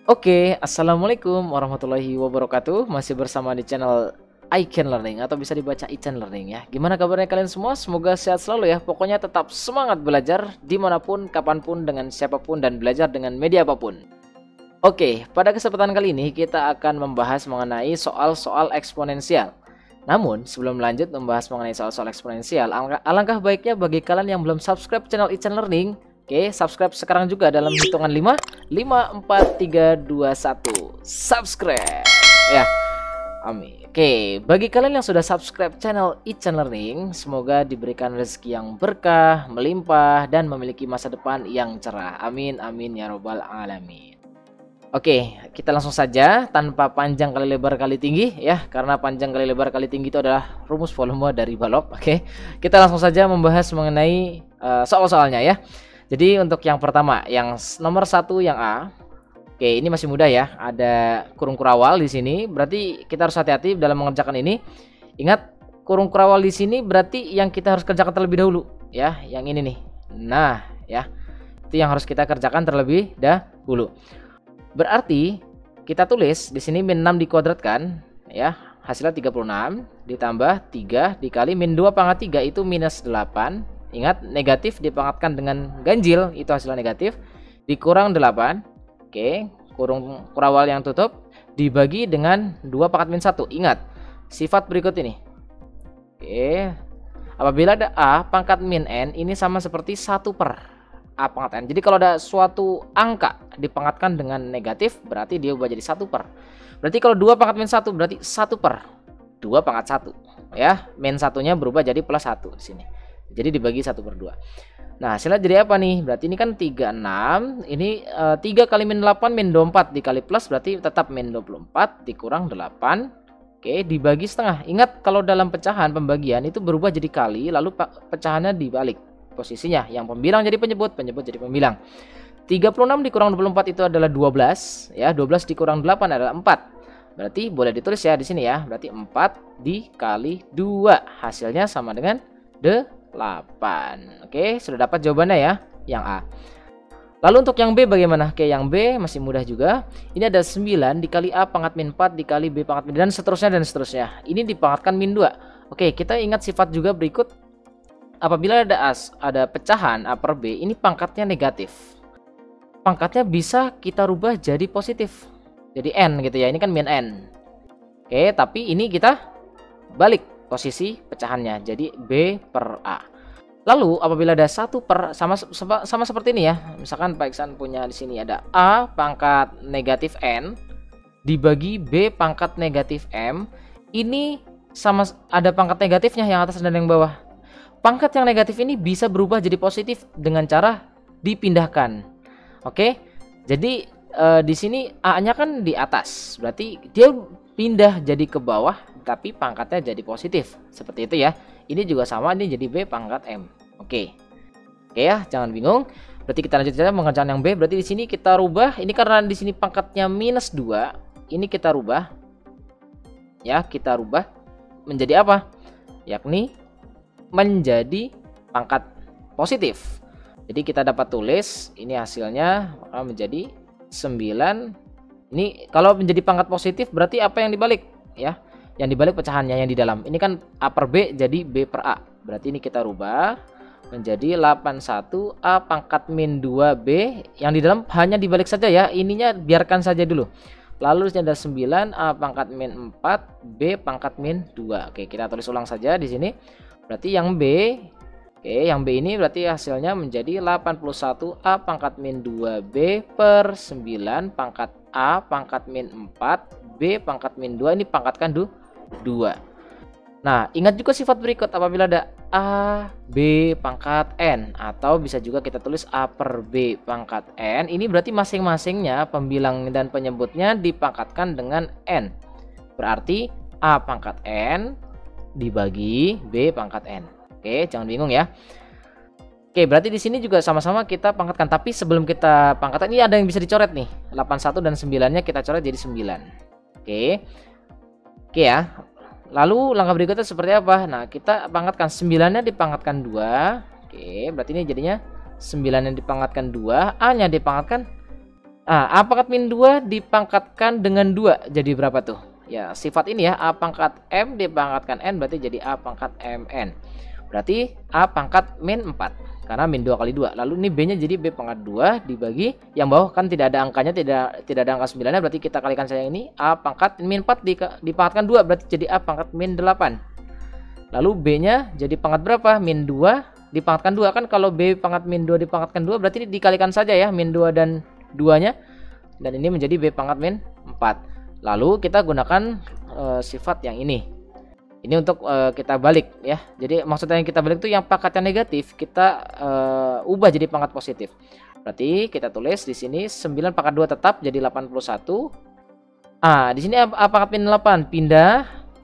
Oke, assalamualaikum warahmatullahi wabarakatuh. Masih bersama di channel iCan Learning atau bisa dibaca iCan Learning ya. Gimana kabarnya kalian semua? Semoga sehat selalu ya. Pokoknya tetap semangat belajar dimanapun, kapanpun, dengan siapapun, dan belajar dengan media apapun. Oke, pada kesempatan kali ini kita akan membahas mengenai soal-soal eksponensial. Namun, sebelum lanjut membahas mengenai soal-soal eksponensial, alangkah baiknya bagi kalian yang belum subscribe channel iCan Learning, oke, subscribe sekarang juga dalam hitungan 5, 4, 3, 2, 1. Subscribe. Ya, amin. Oke, bagi kalian yang sudah subscribe channel iCan Learning, semoga diberikan rezeki yang berkah, melimpah, dan memiliki masa depan yang cerah. Amin, amin, ya robbal alamin. Oke, kita langsung saja tanpa panjang kali lebar kali tinggi ya, karena panjang kali lebar kali tinggi itu adalah rumus volume dari balok. Oke, kita langsung saja membahas mengenai soal-soalnya ya. Jadi untuk yang pertama, yang nomor 1 yang A. Oke, ini masih mudah ya. Ada kurung kurawal di sini. Berarti kita harus hati-hati dalam mengerjakan ini. Ingat, kurung kurawal di sini berarti yang kita harus kerjakan terlebih dahulu ya, yang ini nih. Nah, ya. Itu yang harus kita kerjakan terlebih dahulu. Berarti kita tulis di sini min 6 dikuadratkan ya. Hasilnya 36 ditambah 3 dikali min 2 pangkat 3 itu minus 8. Ingat, negatif dipangkatkan dengan ganjil, itu hasilnya negatif, dikurang 8. Oke, kurung kurawal yang tutup dibagi dengan 2 pangkat min 1. Ingat, sifat berikut ini. Oke, apabila ada A pangkat min N, ini sama seperti 1 per A pangkat N. Jadi kalau ada suatu angka dipangkatkan dengan negatif, berarti dia ubah jadi 1 per. Berarti kalau 2 pangkat min 1, berarti 1 per 2 pangkat 1. Ya, min 1-nya berubah jadi plus 1 di sini. Jadi dibagi 1 per 2. Nah, hasilnya jadi apa nih? Berarti ini kan 36. Ini 3 kali min 8 min 24 dikali plus berarti tetap min 24 dikurang 8. Oke, dibagi setengah. Ingat, kalau dalam pecahan pembagian itu berubah jadi kali, lalu pecahannya dibalik posisinya. Yang pembilang jadi penyebut, penyebut jadi pembilang. 36 dikurang 24 itu adalah 12 ya. 12 dikurang 8 adalah 4. Berarti boleh ditulis ya di sini ya. Berarti 4 dikali 2. Hasilnya sama dengan 8. Oke, sudah dapat jawabannya ya, yang A. Lalu untuk yang B bagaimana? Oke, yang B masih mudah juga. Ini ada 9 dikali A pangkat min 4 dikali B pangkat min, dan seterusnya dan seterusnya. Ini dipangkatkan min 2. Oke, kita ingat sifat juga berikut. Apabila ada pecahan A per B, ini pangkatnya negatif. Pangkatnya bisa kita rubah jadi positif. Jadi N gitu ya. Ini kan min N. Oke, tapi ini kita balik posisi pecahannya jadi B per A. Lalu apabila ada 1 per sama seperti ini ya. Misalkan Pak Iksan punya di sini ada A pangkat negatif N dibagi B pangkat negatif M. Ini sama ada pangkat negatifnya yang atas dan yang bawah. Pangkat yang negatif ini bisa berubah jadi positif dengan cara dipindahkan. Oke. Jadi di sini A-nya kan di atas. Berarti dia pindah jadi ke bawah, tapi pangkatnya jadi positif. Seperti itu ya. Ini juga sama, ini jadi B pangkat M. Oke. Oke ya, jangan bingung. Berarti kita lanjut saja mengerjakan yang B. Berarti di sini kita rubah. Ini karena di sini pangkatnya minus 2. Ini kita rubah. Ya, kita rubah menjadi apa? Yakni menjadi pangkat positif. Jadi kita dapat tulis ini hasilnya menjadi 9. Ini kalau menjadi pangkat positif berarti apa yang dibalik ya? Yang dibalik pecahannya yang di dalam. Ini kan A per B jadi B per A. Berarti ini kita rubah menjadi 81 A pangkat min 2B. Yang di dalam hanya dibalik saja ya. Ininya biarkan saja dulu. Lalu ada 9 A pangkat min 4 B pangkat min 2. Oke, kita tulis ulang saja di sini. Berarti yang B, oke, yang B ini berarti hasilnya menjadi 81 A pangkat min 2B per 9 pangkat A pangkat min 4 B pangkat min 2. Ini pangkatkan 2. Nah, ingat juga sifat berikut. Apabila ada A B pangkat N, atau bisa juga kita tulis A per B pangkat N, ini berarti masing-masingnya pembilang dan penyebutnya dipangkatkan dengan N. Berarti A pangkat N dibagi B pangkat N. Oke, jangan bingung ya. Oke, berarti di sini juga sama-sama kita pangkatkan. Tapi sebelum kita pangkatkan, ini ada yang bisa dicoret nih. 81 dan 9-nya kita coret jadi 9. Oke. Oke ya. Lalu langkah berikutnya seperti apa? Nah, kita pangkatkan 9-nya dipangkatkan 2. Oke, berarti ini jadinya 9 yang dipangkatkan 2, A-nya dipangkatkan A pangkat min 2 dipangkatkan dengan 2 jadi berapa tuh? Ya, sifat ini ya, A pangkat M dipangkatkan N berarti jadi A pangkat MN. Berarti A pangkat min 4 karena min 2 kali 2. Lalu ini B-nya jadi B pangkat 2 dibagi yang bawah kan tidak ada angkanya, tidak ada angka 9-nya, berarti kita kalikan saja ini A pangkat min 4 dipangkatkan 2 berarti jadi A pangkat min 8. Lalu B-nya jadi pangkat berapa? Min 2 dipangkatkan 2 kan, kalau B pangkat min 2 dipangkatkan 2 berarti dikalikan saja ya min 2 dan 2-nya. Dan ini menjadi B pangkat min 4. Lalu kita gunakan sifat yang ini. Ini untuk kita balik ya. Jadi maksudnya yang kita balik itu yang pangkatnya negatif kita ubah jadi pangkat positif. Berarti kita tulis di sini 9 pangkat 2 tetap jadi 81. Di sini A pangkat min 8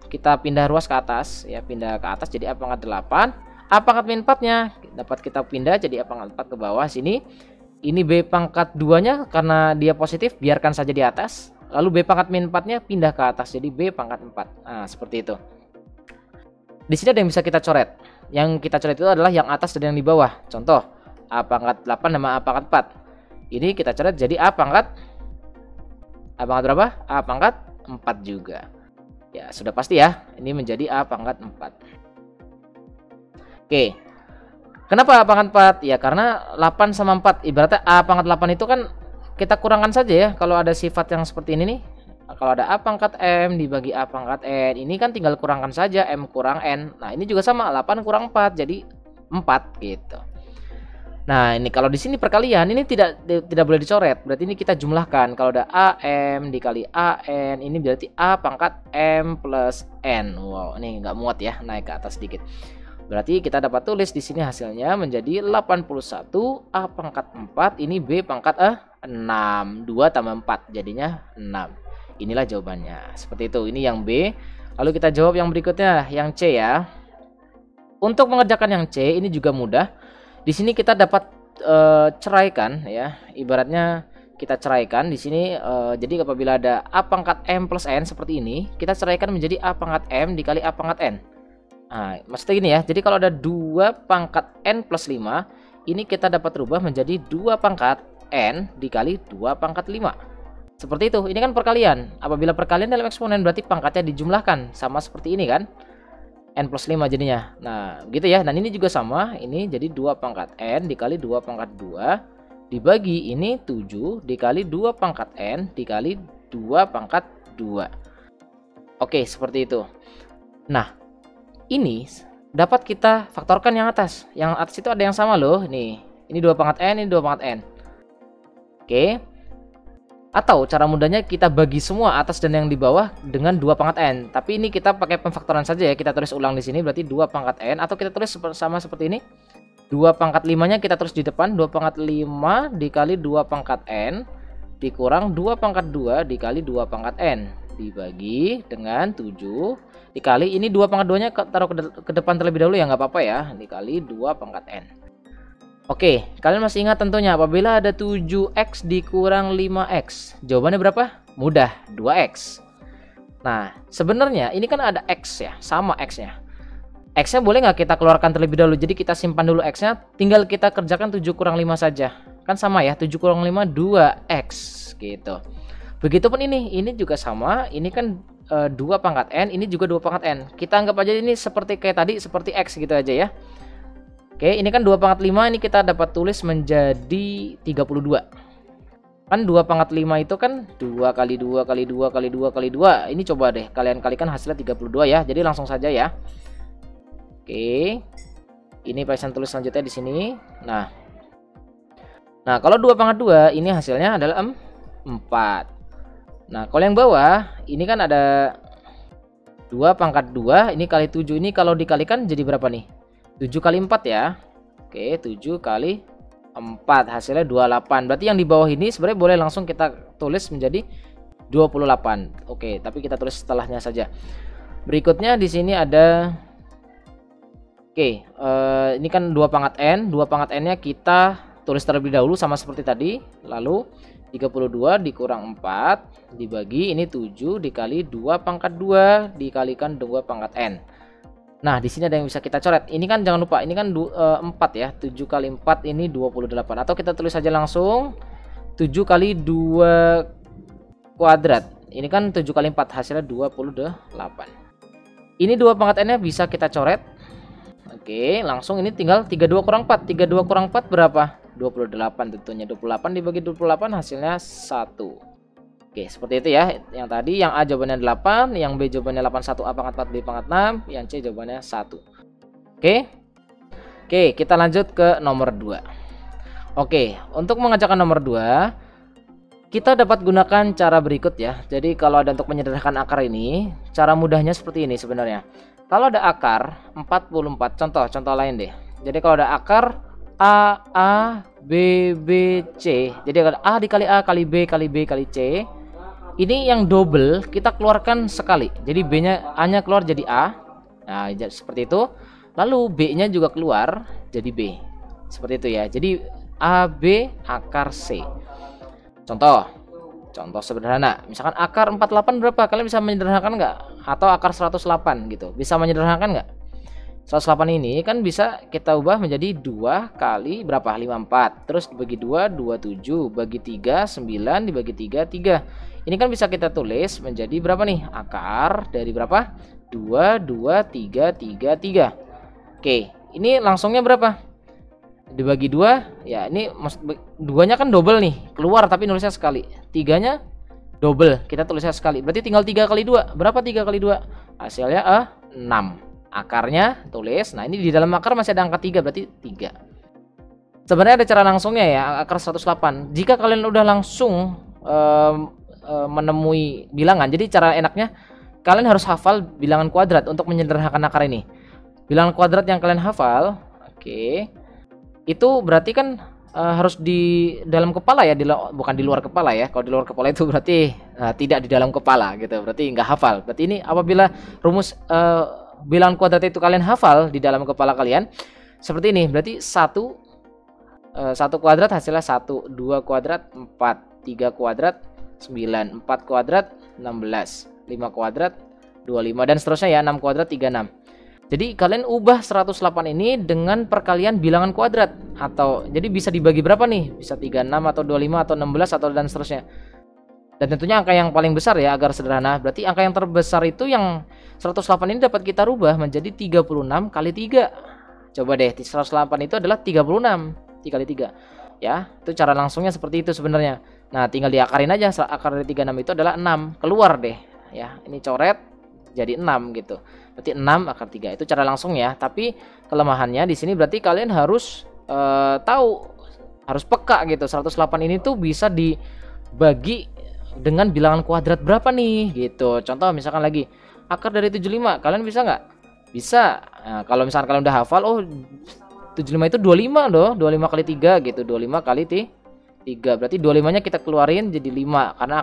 kita pindah ruas ke atas ya, pindah ke atas jadi A pangkat 8. A pangkat min 4-nya dapat kita pindah jadi A pangkat 4 ke bawah sini. Ini B pangkat 2-nya karena dia positif biarkan saja di atas. Lalu B pangkat min 4-nya pindah ke atas jadi B pangkat 4. Seperti itu. Di sini ada yang bisa kita coret. Yang kita coret itu adalah yang atas dan yang di bawah. Contoh, A pangkat 8 sama A pangkat 4. Ini kita coret jadi A pangkat berapa? A pangkat 4 juga. Ya, sudah pasti ya. Ini menjadi A pangkat 4. Oke. Kenapa A pangkat 4? Ya karena 8 sama 4 ibaratnya A pangkat 8 itu kan kita kurangkan saja ya. Kalau ada sifat yang seperti ini nih, kalau ada A pangkat M dibagi A pangkat N, ini kan tinggal kurangkan saja M kurang N. Nah ini juga sama, 8 kurang 4 jadi 4 gitu. Nah ini kalau di sini perkalian ini tidak boleh dicoret, berarti ini kita jumlahkan. Kalau ada AM dikali AN, ini berarti A pangkat M plus N. Wow, ini nggak muat ya, naik ke atas sedikit. Berarti kita dapat tulis di sini hasilnya menjadi 81 A pangkat 4 ini B pangkat 6. 2 tambah 4 jadinya 6. Inilah jawabannya. Seperti itu. Ini yang B. Lalu kita jawab yang berikutnya, yang C ya. Untuk mengerjakan yang C ini juga mudah. Di sini kita dapat ceraikan ya. Ibaratnya kita ceraikan di sini jadi apabila ada A pangkat M plus N seperti ini, kita ceraikan menjadi A pangkat M dikali A pangkat N. Maksudnya gini ya. Jadi kalau ada 2 pangkat N plus 5, ini kita dapat rubah menjadi 2 pangkat N dikali 2 pangkat 5. Seperti itu. Ini kan perkalian. Apabila perkalian dalam eksponen berarti pangkatnya dijumlahkan. Sama seperti ini kan. N plus 5 jadinya. Nah gitu ya. Dan ini juga sama. Ini jadi 2 pangkat N dikali 2 pangkat 2 dibagi ini 7 dikali 2 pangkat N dikali 2 pangkat 2. Oke, seperti itu. Nah ini dapat kita faktorkan yang atas. Yang atas itu ada yang sama loh. Nih, ini 2 pangkat N, ini 2 pangkat N. Oke. Atau cara mudahnya kita bagi semua atas dan yang di bawah dengan 2 pangkat N. Tapi ini kita pakai pemfaktoran saja ya. Kita tulis ulang di sini berarti 2 pangkat N. Atau kita tulis sama seperti ini. 2 pangkat 5-nya kita tulis di depan. 2 pangkat 5 dikali 2 pangkat N dikurang 2 pangkat 2 dikali 2 pangkat N. Dibagi dengan 7 dikali ini 2 pangkat 2 nya taruh ke depan terlebih dahulu ya, nggak apa-apa ya, dikali 2 pangkat N. Oke, kalian masih ingat tentunya apabila ada 7x dikurang 5x, jawabannya berapa? Mudah, 2x. Nah sebenarnya ini kan ada x ya, sama x nya. X nya boleh nggak kita keluarkan terlebih dahulu, jadi kita simpan dulu x nya, tinggal kita kerjakan 7 kurang 5 saja. Kan sama ya, 7 kurang 5 2x gitu. Begitupun ini juga sama, ini kan 2 pangkat N, ini juga 2 pangkat N. Kita anggap aja ini seperti kayak tadi, seperti X gitu aja ya. Oke, ini kan 2 pangkat 5, ini kita dapat tulis menjadi 32. Kan 2 pangkat 5 itu kan 2 kali 2 kali 2 kali 2 kali 2. Ini coba deh, kalian kalikan hasilnya 32 ya. Jadi langsung saja ya. Oke. Ini Paisan tulis selanjutnya di sini. Nah, kalau 2 pangkat 2, ini hasilnya adalah 4. Nah kalau yang bawah ini kan ada 2 pangkat 2 ini kali 7, ini kalau dikalikan jadi berapa nih? 7 kali 4 ya. Oke, 7 kali 4 hasilnya 28. Berarti yang di bawah ini sebenarnya boleh langsung kita tulis menjadi 28. Oke, tapi kita tulis setelahnya saja. Berikutnya di sini ada ini kan 2 pangkat N. 2 pangkat N nya kita tulis terlebih dahulu sama seperti tadi. Lalu 32 dikurang 4 dibagi ini 7 dikali 2 pangkat 2 dikalikan 2 pangkat N. Nah di sini ada yang bisa kita coret. Ini kan jangan lupa ini kan 4 ya. 7 kali 4 ini 28. Atau kita tulis saja langsung 7 kali 2 kuadrat. Ini kan 7 kali 4 hasilnya 28. Ini 2 pangkat n-nya bisa kita coret. Oke, langsung ini tinggal 32 kurang 4. 32 kurang 4 berapa? 28 tentunya. 28 dibagi 28 hasilnya 1. Oke, seperti itu ya. Yang tadi yang A jawabannya 8, yang B jawabannya 81, A pangkat 4, B pangkat 6, yang C jawabannya 1. Oke. Oke, kita lanjut ke nomor 2. Oke, untuk mengerjakan nomor 2, kita dapat gunakan cara berikut ya. Jadi kalau ada untuk menyederhanakan akar ini, cara mudahnya seperti ini sebenarnya. Kalau ada akar 44, contoh lain deh. Jadi kalau ada akar A, B, B, C. Jadi kalau A dikali A kali B kali B kali C. Ini yang double kita keluarkan sekali. Jadi B-nya A-nya keluar jadi A. Nah, seperti itu. Lalu B-nya juga keluar jadi B. Seperti itu ya. Jadi A, B, akar C. Contoh sederhana. Misalkan akar 48 berapa? Kalian bisa menyederhanakan nggak? Atau akar 108 gitu. Bisa menyederhanakan nggak? 108 ini kan bisa kita ubah menjadi 2 kali berapa? 54. Terus dibagi 2, 27. Bagi 3, 9. Dibagi 3, 3. Ini kan bisa kita tulis menjadi berapa nih? Akar dari berapa? 2, 2, 3, 3, 3. Oke, ini langsungnya berapa? Dibagi 2, ya ini 2-nya kan double nih. Keluar tapi nulisnya sekali. 3-nya double, kita tulisnya sekali. Berarti tinggal 3 kali 2. Berapa 3 kali 2? Hasilnya 6. Akarnya tulis. Nah, ini di dalam akar masih ada angka 3, berarti 3. Sebenarnya ada cara langsungnya ya, akar 108. Jika kalian udah langsung menemui bilangan, jadi cara enaknya kalian harus hafal bilangan kuadrat untuk menyederhanakan akar ini. Bilangan kuadrat yang kalian hafal, oke, itu berarti kan harus di dalam kepala ya, bukan di luar kepala ya. Kalau di luar kepala itu berarti tidak di dalam kepala gitu, berarti nggak hafal. Berarti ini apabila rumus bilangan kuadrat itu kalian hafal di dalam kepala kalian seperti ini, berarti 1 kuadrat hasilnya 1, 2 kuadrat 4, 3 kuadrat 9, 4 kuadrat 16, 5 kuadrat 25 dan seterusnya ya, 6 kuadrat 36. Jadi kalian ubah 108 ini dengan perkalian bilangan kuadrat, atau jadi bisa dibagi berapa nih? Bisa 36 atau 25 atau 16 atau dan seterusnya. Dan tentunya angka yang paling besar ya agar sederhana. Berarti angka yang terbesar itu yang 108 ini dapat kita rubah menjadi 36 kali 3. Coba deh, 108 itu adalah 36 kali 3. Ya, itu cara langsungnya seperti itu sebenarnya. Nah, tinggal diakarin aja. Akar dari 36 itu adalah 6. Keluar deh. Ya, ini coret jadi 6 gitu. Berarti 6 akar 3. Itu cara langsung ya. Tapi kelemahannya di sini berarti kalian harus tahu, harus peka gitu. 108 ini tuh bisa dibagi dengan bilangan kuadrat berapa nih gitu. Contoh misalkan lagi akar dari 75, kalian bisa nggak? Bisa. Nah, kalau misalkan kalian udah hafal, oh 75 itu 25 loh, 25 kali 3 gitu, 25 kali 3. Berarti 25 nya kita keluarin jadi 5 karena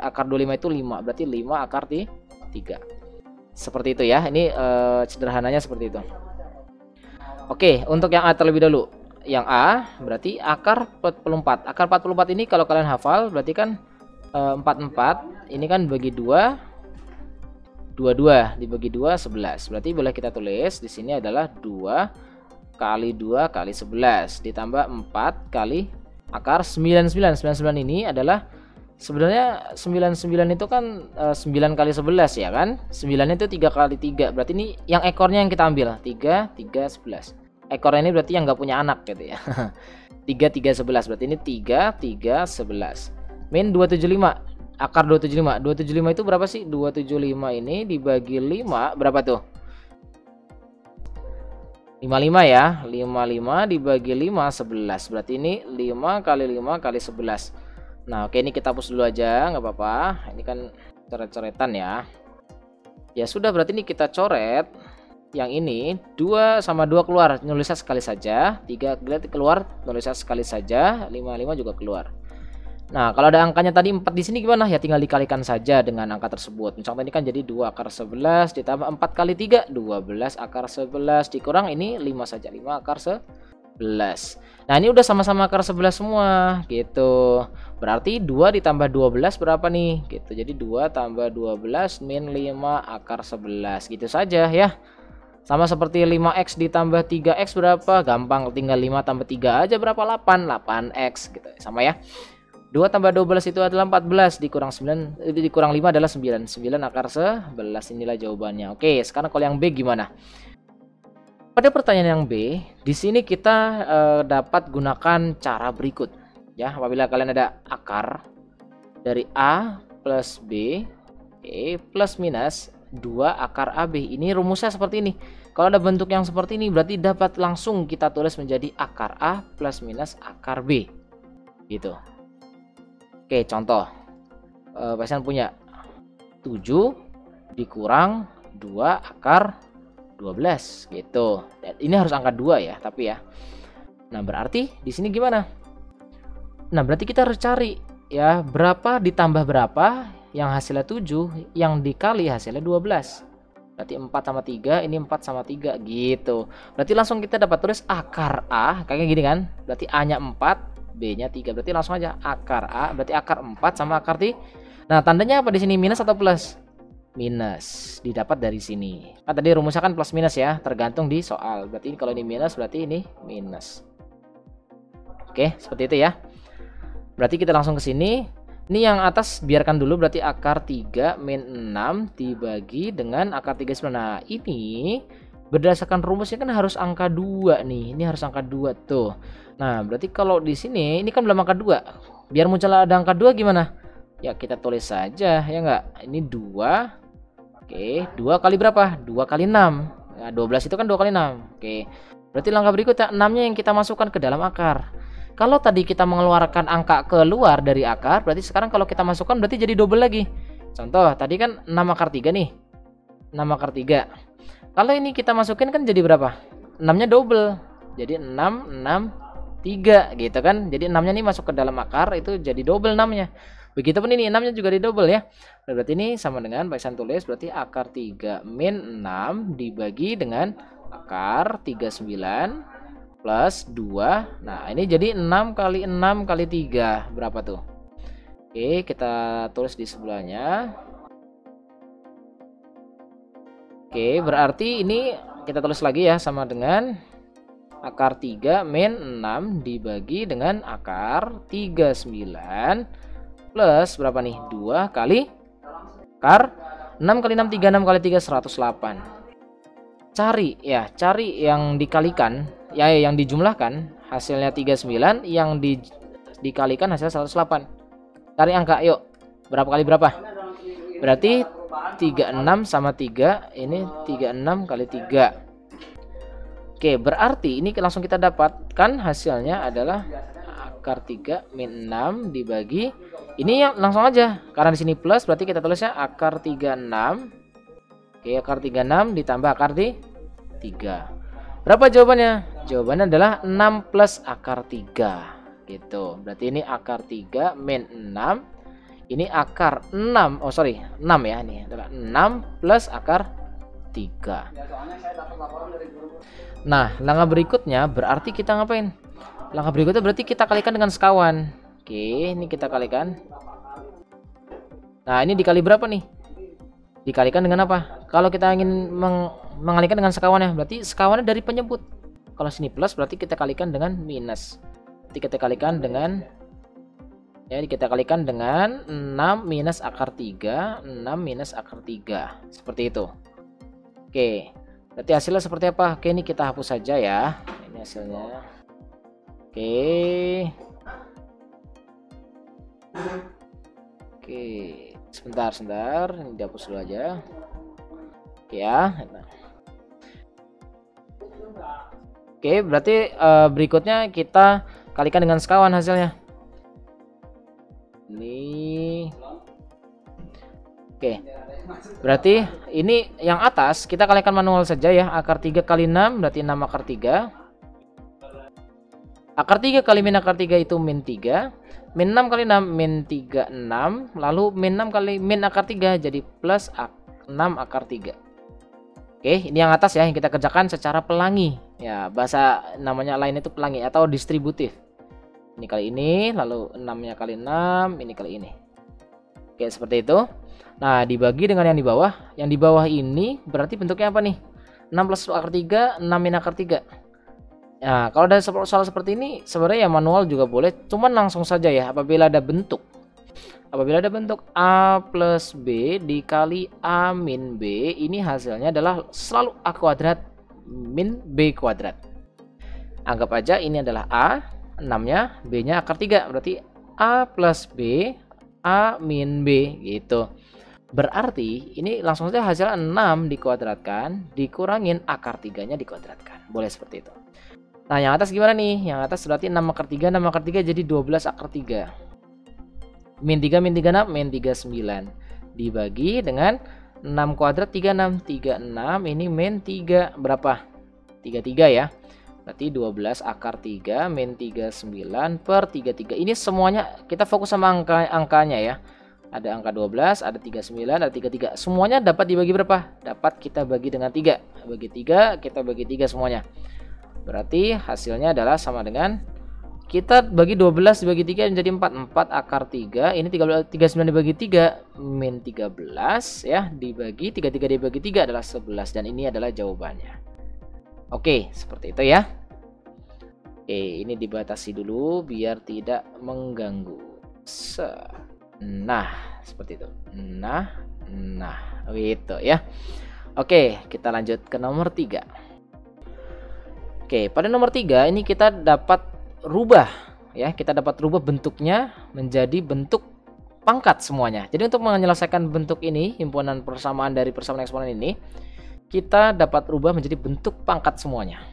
akar 25 itu 5, berarti 5 akar 3. Seperti itu ya. Ini sederhananya seperti itu. Oke, untuk yang A terlebih dahulu. Yang A berarti akar 44. Akar 44 ini kalau kalian hafal berarti kan 44 ini kan bagi 2 dibagi 2 11. Berarti boleh kita tulis di sini adalah 2 kali 2 kali 11 ditambah 4 kali akar 99. 99 ini adalah sebenarnya 99 itu kan 9 kali 11 ya kan. 9 itu 3 kali 3. Berarti ini yang ekornya yang kita ambil 3 11. Ekornya ini berarti yang nggak punya anak gitu ya. 3 11. Berarti ini 3 11. Min 275. Akar 275. 275 itu berapa sih? 275 ini dibagi 5 berapa tuh? 55 ya. 55 dibagi 5 11. Berarti ini 5 kali 5 kali 11. Nah, oke, ini kita hapus dulu aja, nggak apa-apa. Ini kan coret-coretan ya. Ya sudah, berarti ini kita coret. Yang ini 2 sama 2 keluar, nulisnya sekali saja. 3 keluar, nulisnya sekali saja. 55 juga keluar. Nah, kalau ada angkanya tadi 4 di sini gimana? Ya tinggal dikalikan saja dengan angka tersebut. Misalnya ini kan jadi 2 akar 11 ditambah 4 kali 3, 12 akar 11 dikurang ini 5 saja, 5 akar 11. Nah, ini udah sama-sama akar 11 semua gitu. Berarti 2 ditambah 12 berapa nih? Gitu. Jadi 2 tambah 12 min 5 akar 11. Gitu saja ya. Sama seperti 5x ditambah 3x berapa? Gampang, tinggal 5 tambah 3 aja berapa? 8x gitu. Sama ya. 2 tambah 12 itu adalah 14, dikurang 9, dikurang 5 adalah 9. 9 akar 11, inilah jawabannya. Oke, sekarang kalau yang B gimana? Pada pertanyaan yang B, di sini kita dapat gunakan cara berikut. Ya, apabila kalian ada akar dari A plus B, plus minus 2 akar AB. Ini rumusnya seperti ini. Kalau ada bentuk yang seperti ini berarti dapat langsung kita tulis menjadi akar A plus minus akar B. Gitu. Oke, contoh. Pasien punya 7 dikurang 2 akar 12 gitu. Dan ini harus angka 2 ya, tapi ya. Nah, berarti di sini gimana? Nah, berarti kita harus cari ya berapa ditambah berapa yang hasilnya 7 yang dikali hasilnya 12. Berarti 4 sama 3, ini 4 sama 3 gitu. Berarti langsung kita dapat tulis akar A kayak gini kan. Berarti A-nya 4, B-nya 3. Berarti langsung aja akar A berarti akar 4 sama akar 3. Nah, tandanya apa di sini? Minus atau plus? Minus. Didapat dari sini. Kan tadi rumusnya kan plus minus ya, tergantung di soal. Berarti kalau ini minus berarti ini minus. Oke, seperti itu ya. Berarti kita langsung ke sini. Ini yang atas biarkan dulu, berarti akar 3 min 6 dibagi dengan akar 39. Nah, ini berdasarkan rumusnya kan harus angka 2 nih. Ini harus angka 2 tuh. Nah, berarti kalau di sini ini kan belum angka 2. Biar muncul ada angka 2 gimana? Ya, kita tulis saja ya enggak? Ini 2. Oke, 2 kali berapa? 2 kali 6. Nah, 12 itu kan 2 kali 6. Oke. Berarti langkah berikutnya 6-nya yang kita masukkan ke dalam akar. Kalau tadi kita mengeluarkan angka keluar dari akar, berarti sekarang kalau kita masukkan berarti jadi double lagi. Contoh, tadi kan 6 akar 3 nih. 6 akar 3. Kalau ini kita masukin kan jadi berapa? 6-nya double. Jadi 6, 6, 3 gitu kan. Jadi 6-nya nih masuk ke dalam akar, itu jadi double 6-nya. Begitupun ini 6-nya juga di double ya. Berarti ini sama dengan Pak tulis berarti akar 3 min 6 dibagi dengan akar 39 plus 2. Nah, ini jadi 6 kali 6 kali 3. Berapa tuh? Oke, kita tulis di sebelahnya. Oke, berarti ini kita tulis lagi ya, sama dengan akar 3 min 6 dibagi dengan akar 39 plus berapa nih? 2 kali akar 6 kali 6 36 kali 3 108. Cari ya, cari yang dikalikan ya, yang dijumlahkan hasilnya 39, yang dikalikan hasilnya 108. Cari angka, yuk. Berapa kali berapa? Berarti 36 sama 3, ini 36 kali 3. Oke, berarti ini langsung kita dapatkan hasilnya adalah akar 3 min 6 dibagi, ini yang langsung aja karena di sini plus berarti kita tulisnya akar 36. Oke, akar 36 ditambah akar 3. Berapa jawabannya? Jawabannya adalah 6 plus akar 3 gitu. Berarti ini akar 3 min 6. Ini akar 6. Oh sorry, 6 ya. Ini adalah 6 plus akar 3. Nah, langkah berikutnya berarti kita ngapain? Langkah berikutnya berarti kita kalikan dengan sekawan. Oke, ini kita kalikan. Nah, ini dikali berapa nih? Dikalikan dengan apa? Kalau kita ingin mengalikan dengan sekawannya, berarti sekawannya dari penyebut. Kalau sini plus berarti kita kalikan dengan minus. Berarti kita kalikan dengan ya, kita kalikan dengan 6 minus akar 3, 6 minus akar 3. Seperti itu. Oke. Berarti hasilnya seperti apa? Oke, ini kita hapus saja ya. Ini hasilnya. Oke. Oke. Sebentar, ini dihapus dulu aja. Oke ya. Oke, berarti berikutnya kita kalikan dengan sekawan hasilnya. Ini. Oke. Berarti ini yang atas kita kalikan manual saja ya. Akar 3 kali 6 berarti 6 akar 3. Akar 3 kali min akar 3 itu min 3. Min 6 kali 6 min 3 6. Lalu min 6 kali min akar 3 jadi plus 6 akar 3. Oke, ini yang atas ya, yang kita kerjakan secara pelangi. Ya, bahasa namanya lain itu pelangi atau distributif. Ini kali ini, lalu 6-nya kali 6, ini kali ini. Oke, seperti itu. Nah, dibagi dengan yang di bawah. Yang di bawah ini berarti bentuknya apa nih? 6 plus akar 3, 6 min akar 3. Nah, kalau ada soal seperti ini sebenarnya ya manual juga boleh, cuman langsung saja ya apabila ada bentuk. Apabila ada bentuk A plus B dikali A min B, ini hasilnya adalah selalu A kuadrat min B kuadrat. Anggap aja ini adalah A, 6-nya, B-nya akar 3, berarti A plus B, A min B gitu. Berarti ini langsung saja hasilnya 6 dikuadratkan, dikurangin akar 3-nya dikuadratkan. Boleh seperti itu. Nah, yang atas gimana nih? Yang atas berarti 6 akar 3, 6 akar 3 jadi 12 akar 3. Min 3, min 3, 6, min 39. Dibagi dengan 6 kuadrat, 36. 36, ini min 3, berapa? 33 ya. Berarti 12 akar 3 min 39 per 33. Ini semuanya kita fokus sama angkanya ya. Ada angka 12, ada 39, ada 33. Semuanya dapat dibagi berapa? Dapat kita bagi dengan 3. Bagi 3, kita bagi 3 semuanya. Berarti hasilnya adalah sama dengan kita bagi 12 dibagi 3 menjadi 4. 4 akar 3. Ini 39 dibagi 3 min 13 ya. Dibagi 33 dibagi 3 adalah 11. Dan ini adalah jawabannya. Oke, seperti itu ya. Oke, ini dibatasi dulu biar tidak mengganggu. Nah, seperti itu. Nah, gitu ya. Oke, kita lanjut ke nomor 3. Oke, pada nomor 3 ini kita dapat rubah ya, kita dapat rubah bentuknya menjadi bentuk pangkat semuanya. Jadi untuk menyelesaikan bentuk ini, himpunan persamaan dari persamaan eksponen ini, kita dapat rubah menjadi bentuk pangkat semuanya.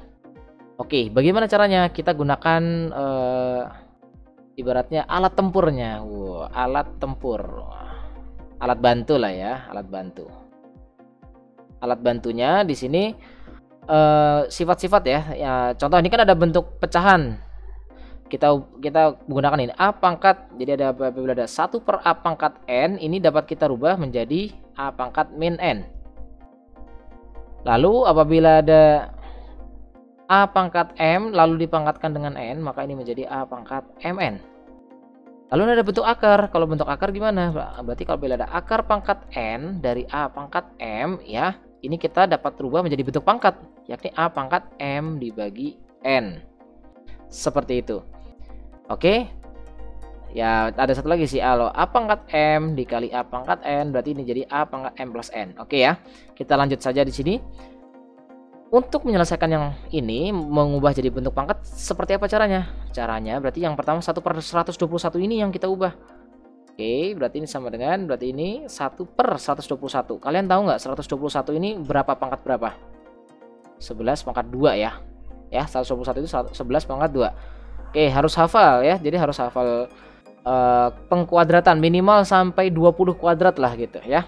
Oke, bagaimana caranya? Kita gunakan ibaratnya alat tempurnya. Alat tempur. Alat bantu lah ya, alat bantu. Alat bantunya di sini sifat-sifat ya. Ya, contoh ini kan ada bentuk pecahan. Kita gunakan ini A pangkat. Jadi ada apabila ada 1 per A pangkat N, ini dapat kita rubah menjadi A pangkat min N. Lalu apabila ada A pangkat M lalu dipangkatkan dengan N, maka ini menjadi A pangkat MN. Lalu ada bentuk akar. Kalau bentuk akar gimana? Berarti kalau bila ada akar pangkat N dari A pangkat M ya, ini kita dapat rubah menjadi bentuk pangkat, yakni A pangkat M dibagi N. Seperti itu. Oke. Ya, ada satu lagi sih. A pangkat M dikali A pangkat N, berarti ini jadi A pangkat M plus N. Oke ya. Kita lanjut saja di sini. Untuk menyelesaikan yang ini, mengubah jadi bentuk pangkat, seperti apa caranya? Caranya berarti yang pertama 1 per 121 ini yang kita ubah. Oke, berarti ini sama dengan, berarti ini 1 per 121. Kalian tahu nggak 121 ini berapa pangkat berapa? 11 pangkat 2 ya. Ya, 121 itu 11 pangkat 2. Oke, harus hafal ya. Jadi harus hafal pengkuadratan minimal sampai 20 kuadrat lah gitu ya.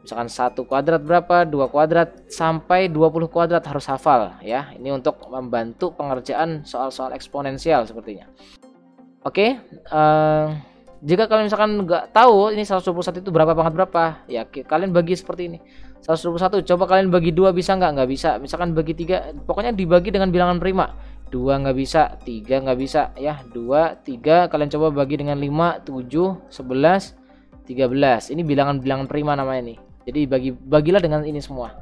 Misalkan 1 kuadrat berapa, 2 kuadrat sampai 20 kuadrat harus hafal ya. Ini untuk membantu pengerjaan soal-soal eksponensial sepertinya. Oke, jika kalian misalkan nggak tahu ini 121 itu berapa pangkat berapa, ya kalian bagi seperti ini. 121 coba kalian bagi 2 bisa nggak bisa. Misalkan bagi 3, pokoknya dibagi dengan bilangan prima. 2 nggak bisa, 3 nggak bisa ya. 2, 3 kalian coba bagi dengan 5, 7, 11, 13. Ini bilangan-bilangan prima namanya nih. Jadi bagilah dengan ini semua.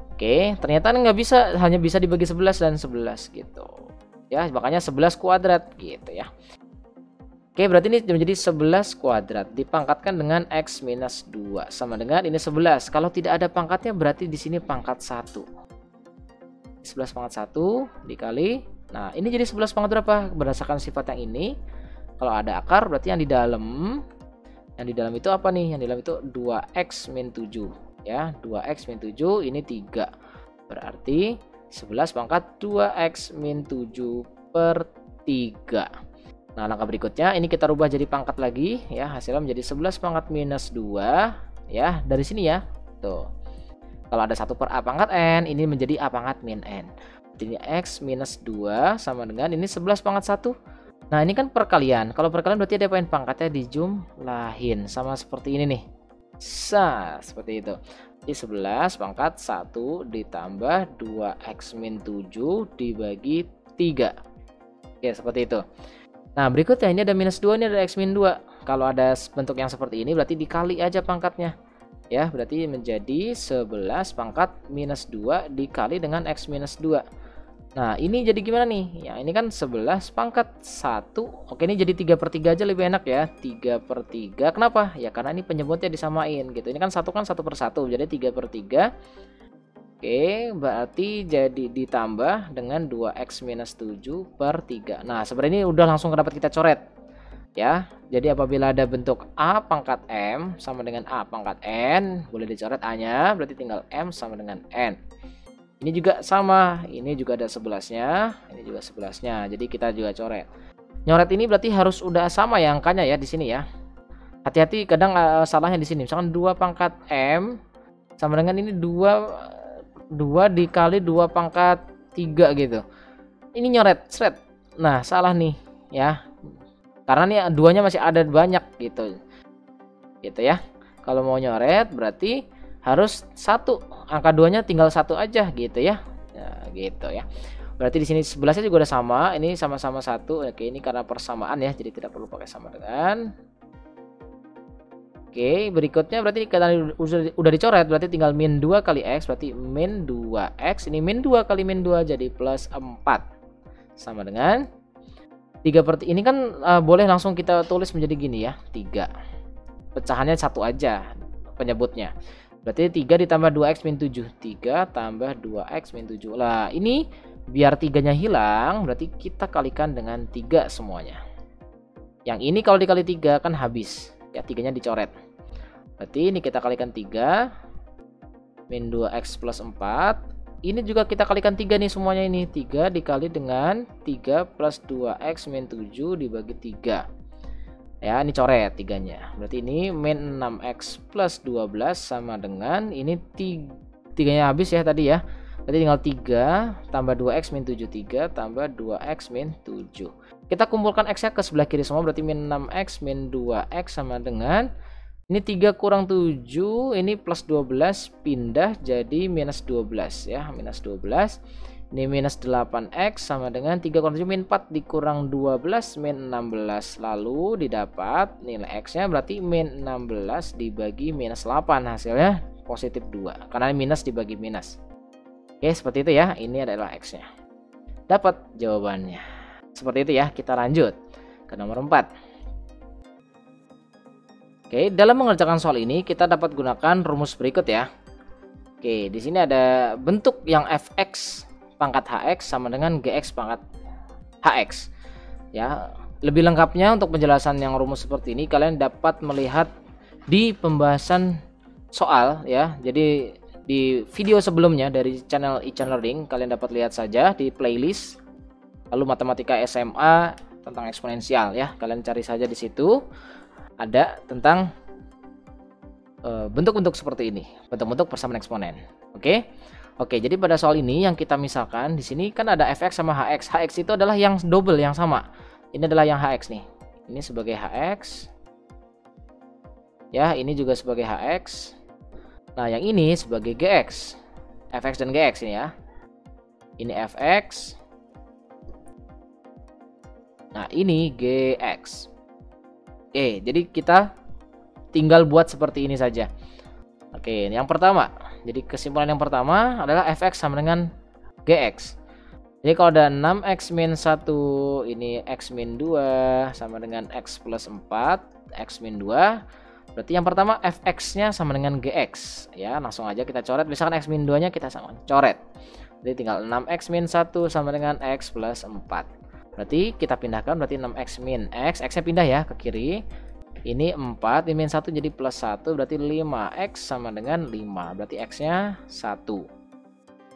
Oke, ternyata nggak bisa, hanya bisa dibagi 11 dan 11 gitu. Ya, makanya 11 kuadrat gitu ya. Oke, berarti ini menjadi 11 kuadrat dipangkatkan dengan X minus 2 sama dengan ini 11. Kalau tidak ada pangkatnya berarti di sini pangkat 1. 11 pangkat 1 dikali. Nah, ini jadi 11 pangkat berapa? Berdasarkan sifat yang ini. Kalau ada akar berarti yang di dalam itu apa nih? Yang di dalam itu 2x min 7 ya. 2x min 7 ini 3. Berarti 11 pangkat 2x min 7 per 3. Nah, langkah berikutnya ini kita rubah jadi pangkat lagi ya. Hasilnya menjadi 11 pangkat minus 2 ya. Dari sini ya. Tuh. Kalau ada 1 per A pangkat N, ini menjadi A pangkat min N. Jadi X minus 2 sama dengan ini 11 pangkat 1. Nah, ini kan perkalian. Kalau perkalian berarti ada poin pangkatnya dijumlahin. Sama seperti ini nih. Seperti itu. Jadi 11 pangkat 1 ditambah 2x min 7 dibagi 3. Oke, seperti itu. Nah, berikutnya ini ada minus 2, ini ada x min 2. Kalau ada bentuk yang seperti ini berarti dikali aja pangkatnya. Ya, berarti menjadi 11 pangkat minus 2 dikali dengan X minus 2. Nah, ini jadi gimana nih? Ya, ini kan 11 pangkat 1. Oke, ini jadi 3/3 aja lebih enak ya. 3/3. Kenapa? Ya, karena ini penyebutnya disamain gitu. Ini kan 1/1. Jadi 3/3. Oke, berarti jadi ditambah dengan 2x minus 7/3. Nah, sebenarnya ini udah langsung dapat kita coret. Ya, jadi apabila ada bentuk A pangkat M sama dengan A pangkat N, boleh dicoret A-nya, berarti tinggal M sama dengan N. Ini juga sama, ini juga ada 11-nya, ini juga 11-nya. Jadi kita juga coret. Nyoret ini berarti harus udah sama ya angkanya ya di sini ya. Hati-hati kadang salahnya di sini. Misalkan 2 pangkat M sama dengan ini 2 dikali 2 pangkat 3 gitu. Ini nyoret, seret. Nah, salah nih ya. Karena nih duanya masih ada banyak gitu. Gitu ya. Kalau mau nyoret berarti harus 1, angka 2-nya tinggal 1 aja gitu ya. Nah, gitu ya. Berarti di sini 11-nya juga udah sama, ini sama-sama 1. Oke, ini karena persamaan ya, jadi tidak perlu pakai sama dengan. Oke, berikutnya berarti karena udah dicoret, berarti tinggal min 2 kali X, berarti min 2X. Ini min 2 kali min 2 jadi plus 4. Sama dengan 3/3. Ini kan boleh langsung kita tulis menjadi gini ya, 3. Pecahannya 1 aja penyebutnya. Berarti 3 ditambah 2x min 7. 3 tambah 2x min 7. Lah, ini biar 3-nya hilang, berarti kita kalikan dengan 3 semuanya. Yang ini kalau dikali 3 kan habis. Ya, 3-nya dicoret. Berarti ini kita kalikan 3. Min 2x plus 4. Ini juga kita kalikan 3 nih semuanya ini. 3 dikali dengan 3 plus 2x min 7 dibagi 3. Ya, ini coret 3-nya. Berarti ini min 6x plus 12 sama dengan ini 3-nya habis ya tadi ya. Berarti tinggal 3 tambah 2x min 7, 3 tambah 2x min 7. Kita kumpulkan x-nya ke sebelah kiri semua, berarti min 6x min 2x sama dengan ini 3 kurang 7, ini plus 12 pindah jadi minus 12 ya, minus 12. Ini minus 8x sama dengan 3 kurang 7 min 4 dikurang 12 min 16. Lalu didapat nilai x-nya berarti min 16 dibagi minus 8, hasilnya positif 2 karena minus dibagi minus. Oke, seperti itu ya. Ini adalah x-nya. Dapat jawabannya. Seperti itu ya. Kita lanjut ke nomor 4. Oke, dalam mengerjakan soal ini kita dapat gunakan rumus berikut ya. Oke, di sini ada bentuk yang fx pangkat hx sama dengan gx pangkat hx. Ya, lebih lengkapnya untuk penjelasan yang rumus seperti ini kalian dapat melihat di pembahasan soal ya. Jadi di video sebelumnya dari channel e-learning kalian dapat lihat saja di playlist. Lalu matematika SMA tentang eksponensial ya. Kalian cari saja di situ. Ada tentang bentuk-bentuk seperti ini, bentuk-bentuk persamaan eksponen. Oke, jadi pada soal ini yang kita misalkan di sini kan ada fx sama hx. Hx itu adalah yang double yang sama. Ini adalah yang hx nih. Ini sebagai hx. Ya, ini juga sebagai hx. Nah, yang ini sebagai gx. Fx dan gx ini ya. Ini fx. Nah, ini gx. Oke, jadi kita tinggal buat seperti ini saja. Oke, yang pertama. Jadi kesimpulan yang pertama adalah fx sama dengan gx. Jadi kalau ada 6x min 1, ini x min 2 sama dengan x plus 4, x min 2. Berarti yang pertama fx-nya sama dengan gx. Ya, langsung aja kita coret. Misalkan x min 2-nya kita sama coret. Jadi tinggal 6x min 1 sama dengan x plus 4. Berarti kita pindahkan, berarti 6x min x. X-nya pindah ya ke kiri. Ini 4, ini min 1 jadi plus 1, berarti 5x sama dengan 5. Berarti x-nya 1.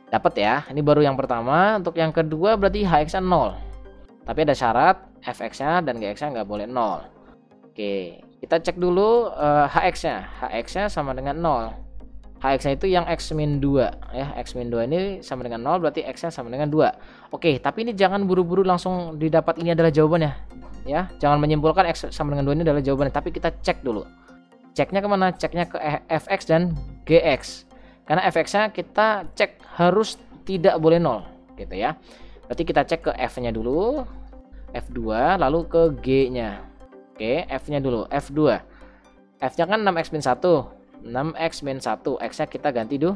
Dapat ya, ini baru yang pertama. Untuk yang kedua berarti hx-nya 0. Tapi ada syarat, fx-nya dan gx-nya nggak boleh 0. Oke, kita cek dulu hx-nya. Hx-nya sama dengan 0. Hx-nya itu yang x min 2 ya. X min 2 ini sama dengan 0, berarti x-nya sama dengan 2. Oke, tapi ini jangan buru-buru langsung didapat ini adalah jawabannya ya. Jangan menyimpulkan x sama dengan 2 ini adalah jawabannya, tapi kita cek dulu. Ceknya kemana? Ceknya ke fx dan gx. Karena fx-nya kita cek harus tidak boleh 0 gitu ya. Berarti kita cek ke f-nya dulu, f2, lalu ke g-nya. Oke, f-nya dulu, f2. F-nya kan 6x min 1. 6x min 1. X nya kita ganti 2.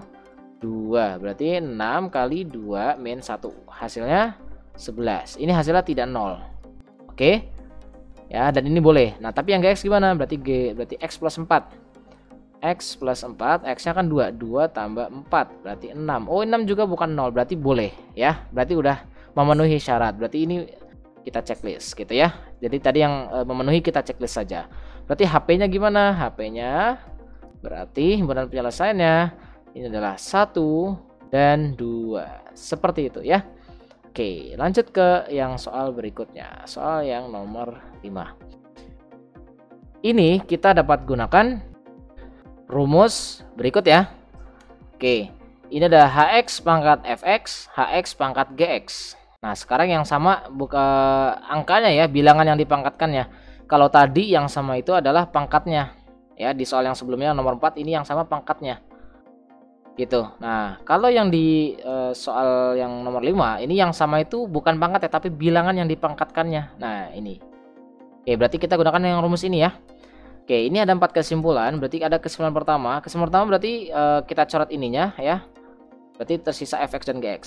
Berarti 6 kali 2 min 1. Hasilnya 11. Ini hasilnya tidak 0. Oke. Ya, dan ini boleh. Nah, tapi yang GX gimana? Berarti X plus 4. X plus 4, X nya kan 2. 2 tambah 4 berarti 6. Oh, 6 juga bukan 0. Berarti boleh ya. Berarti udah memenuhi syarat. Berarti ini kita checklist gitu ya. Jadi tadi yang memenuhi kita checklist saja. Berarti HP-nya gimana? HP-nya berarti himpunan penyelesaiannya ini adalah 1 dan 2. Seperti itu ya. Oke, lanjut ke yang soal berikutnya. Soal yang nomor 5. Ini kita dapat gunakan rumus berikut ya. Oke, ini ada HX pangkat FX, HX pangkat GX. Nah, sekarang yang sama buka angkanya ya, bilangan yang dipangkatkannya. Kalau tadi yang sama itu adalah pangkatnya. Ya, di soal yang sebelumnya nomor 4 ini yang sama pangkatnya. Gitu. Nah, kalau yang di soal yang nomor 5, ini yang sama itu bukan pangkat ya, tapi bilangan yang dipangkatkannya. Nah, ini. Oke, berarti kita gunakan yang rumus ini ya. Oke, ini ada 4 kesimpulan. Berarti ada kesimpulan pertama. Kesimpulan pertama berarti kita coret ininya ya. Berarti tersisa fx dan gx.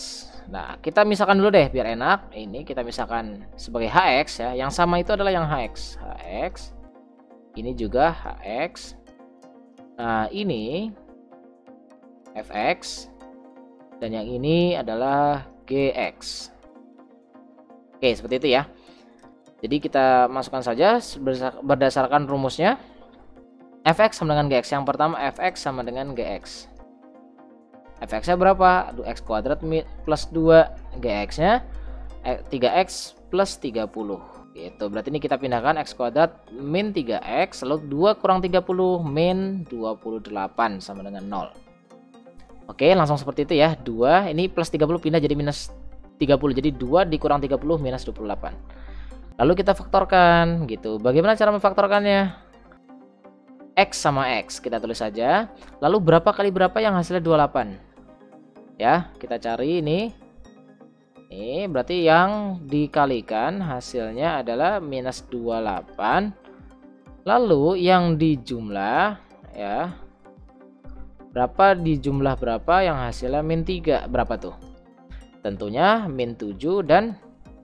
Nah, kita misalkan dulu deh biar enak. Ini kita misalkan sebagai hx ya. Yang sama itu adalah yang hx. Hx. Ini juga hx. Nah, ini fx. Dan yang ini adalah gx. Oke, seperti itu ya. Jadi kita masukkan saja berdasarkan rumusnya. Fx sama dengan gx. Yang pertama fx sama dengan gx. Fx nya berapa? X kuadrat plus 2. Gx nya 3x plus 30 gitu. Berarti ini kita pindahkan x kuadrat min 3x lalu 2 kurang 30 min 28 sama dengan 0. Oke, langsung seperti itu ya. 2 ini plus 30 pindah jadi minus 30. Jadi 2 dikurang 30 minus 28. Lalu kita faktorkan gitu. Bagaimana cara memfaktorkannya? X sama X kita tulis saja. Lalu berapa kali berapa yang hasilnya 28? Ya, kita cari ini. Ini berarti yang dikalikan hasilnya adalah minus 28. Lalu yang dijumlah ya. Berapa dijumlah berapa yang hasilnya min 3? Berapa tuh? Tentunya min 7 dan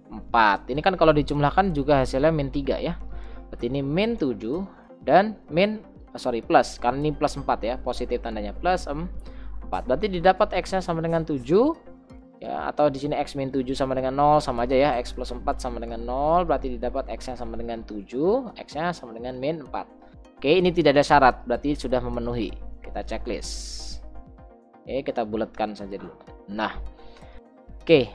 4. Ini kan kalau dijumlahkan juga hasilnya min 3 ya. Berarti ini min 7 dan plus, karena ini plus 4 ya, positif tandanya plus 4. Berarti didapat x-nya sama dengan 7 ya, atau di sini x min 7 sama dengan 0 sama aja ya, x plus 4 sama dengan 0, berarti didapat x-nya sama dengan 7, x-nya sama dengan min 4. Oke, ini tidak ada syarat, berarti sudah memenuhi. Kita checklist. Oke, kita bulatkan saja dulu. Nah. Oke.